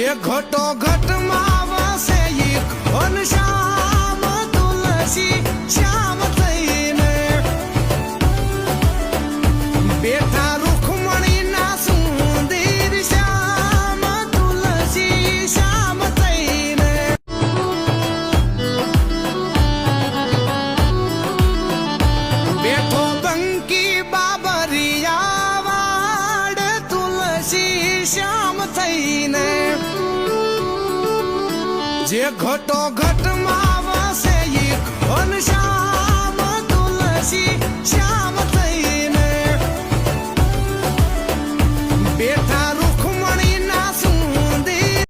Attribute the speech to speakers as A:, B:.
A: જે ઘટો ઘટમાં વસે ઈ ઘનશ્યામ તુલસી શ્યામ થઈને બેઠા રૂખમણીના સુંદર શ્યામ તુલસી શ્યામ થઈને બેઠો બંકી બાબરિયા વાડ તુલસી શ્યામ થઈને જે ઘટો ઘટમાં વસે ઈ ઘનશ્યામ